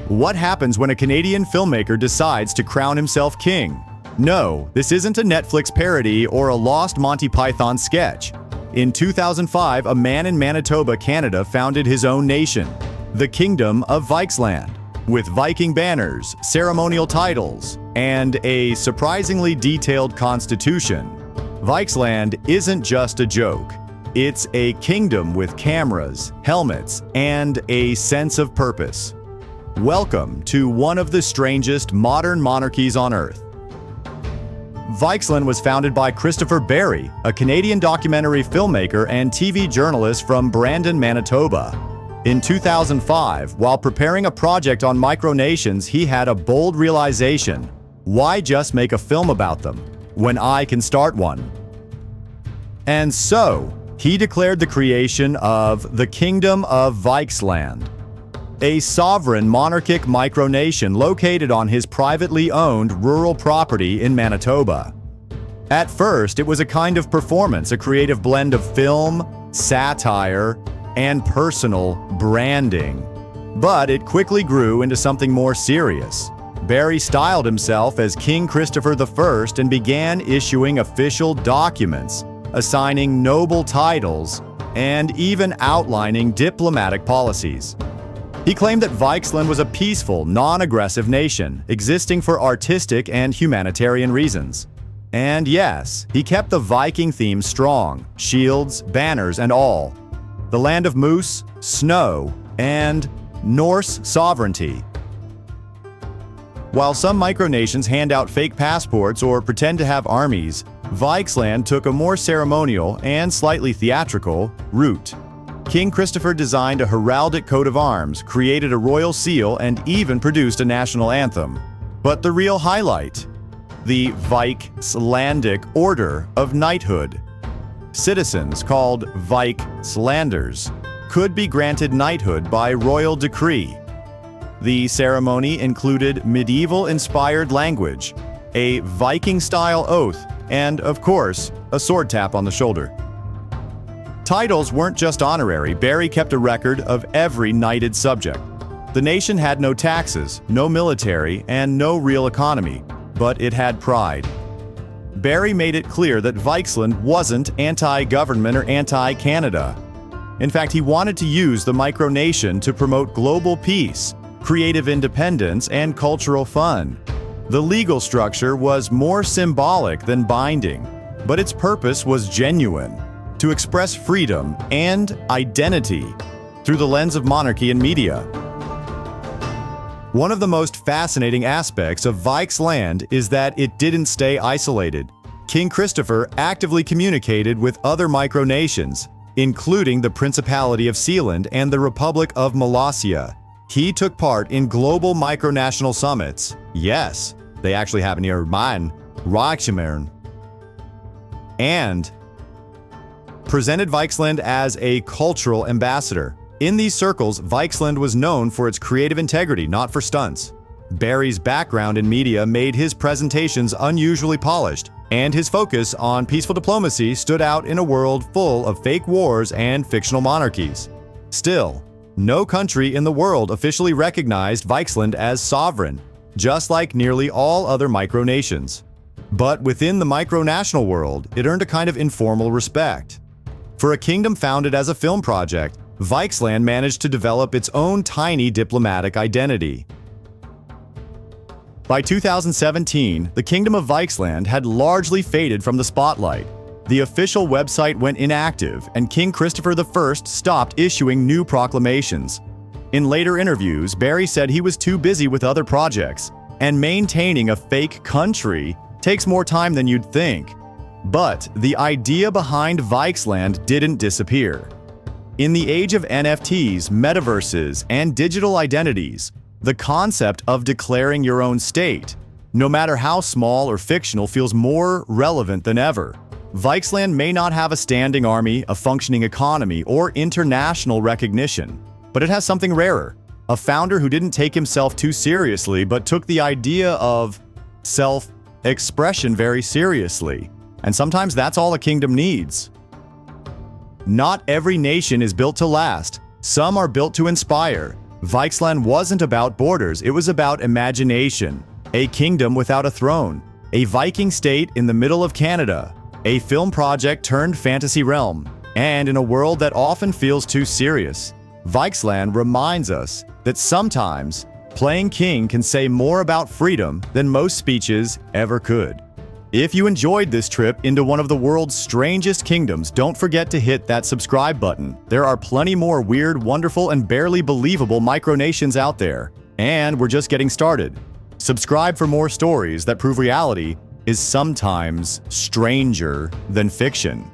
What happens when a Canadian filmmaker decides to crown himself king? No, this isn't a Netflix parody or a lost Monty Python sketch. In 2005, a man in Manitoba, Canada founded his own nation, the Kingdom of Vikesland, with Viking banners, ceremonial titles, and a surprisingly detailed constitution. Vikesland isn't just a joke. It's a kingdom with cameras, helmets, and a sense of purpose. Welcome to one of the strangest modern monarchies on Earth. Vikesland was founded by Christopher Barry, a Canadian documentary filmmaker and TV journalist from Brandon, Manitoba. In 2005, while preparing a project on micronations, he had a bold realization: why just make a film about them when I can start one? And so, he declared the creation of the Kingdom of Vikesland, a sovereign monarchic micronation located on his privately owned rural property in Manitoba. At first, it was a kind of performance, a creative blend of film, satire, and personal branding. But it quickly grew into something more serious. Barry styled himself as King Christopher I and began issuing official documents, assigning noble titles, and even outlining diplomatic policies. He claimed that Vikesland was a peaceful, non-aggressive nation, existing for artistic and humanitarian reasons. And yes, he kept the Viking theme strong, shields, banners, and all. The land of moose, snow, and Norse sovereignty. While some micronations hand out fake passports or pretend to have armies, Vikesland took a more ceremonial and slightly theatrical route. King Christopher designed a heraldic coat of arms, created a royal seal, and even produced a national anthem. But the real highlight: the Vikeslandic Order of Knighthood. Citizens, called Vikeslanders, could be granted knighthood by royal decree. The ceremony included medieval-inspired language, a Viking-style oath, and, of course, a sword tap on the shoulder. Titles weren't just honorary. Barry kept a record of every knighted subject. The nation had no taxes, no military, and no real economy, but it had pride. Barry made it clear that Vikesland wasn't anti-government or anti-Canada. In fact, he wanted to use the micronation to promote global peace, creative independence, and cultural fun. The legal structure was more symbolic than binding, but its purpose was genuine: to express freedom and identity through the lens of monarchy and media. One of the most fascinating aspects of Vikesland is that it didn't stay isolated. King Christopher actively communicated with other micronations, including the Principality of Sealand and the Republic of Molossia. He took part in global micronational summits. Yes, they actually happen near mine, Reichsmern. And presented Vikesland as a cultural ambassador. In these circles, Vikesland was known for its creative integrity, not for stunts. Barry's background in media made his presentations unusually polished, and his focus on peaceful diplomacy stood out in a world full of fake wars and fictional monarchies. Still, no country in the world officially recognized Vikesland as sovereign, just like nearly all other micronations. But within the micronational world, it earned a kind of informal respect. For a kingdom founded as a film project, Vikesland managed to develop its own tiny diplomatic identity. By 2017, the Kingdom of Vikesland had largely faded from the spotlight. The official website went inactive, and King Christopher I stopped issuing new proclamations. In later interviews, Barry said he was too busy with other projects, and maintaining a fake country takes more time than you'd think. But the idea behind Vikesland didn't disappear. In the age of NFTs, metaverses, and digital identities, the concept of declaring your own state, no matter how small or fictional, feels more relevant than ever. Vikesland may not have a standing army, a functioning economy, or international recognition, but it has something rarer: a founder who didn't take himself too seriously but took the idea of self-expression very seriously. And sometimes that's all a kingdom needs. Not every nation is built to last. Some are built to inspire. Vikesland wasn't about borders, it was about imagination. A kingdom without a throne, a Viking state in the middle of Canada, a film project turned fantasy realm, and in a world that often feels too serious. Vikesland reminds us that sometimes playing king can say more about freedom than most speeches ever could. If you enjoyed this trip into one of the world's strangest kingdoms, don't forget to hit that subscribe button. There are plenty more weird, wonderful, and barely believable micronations out there, and we're just getting started. Subscribe for more stories that prove reality is sometimes stranger than fiction.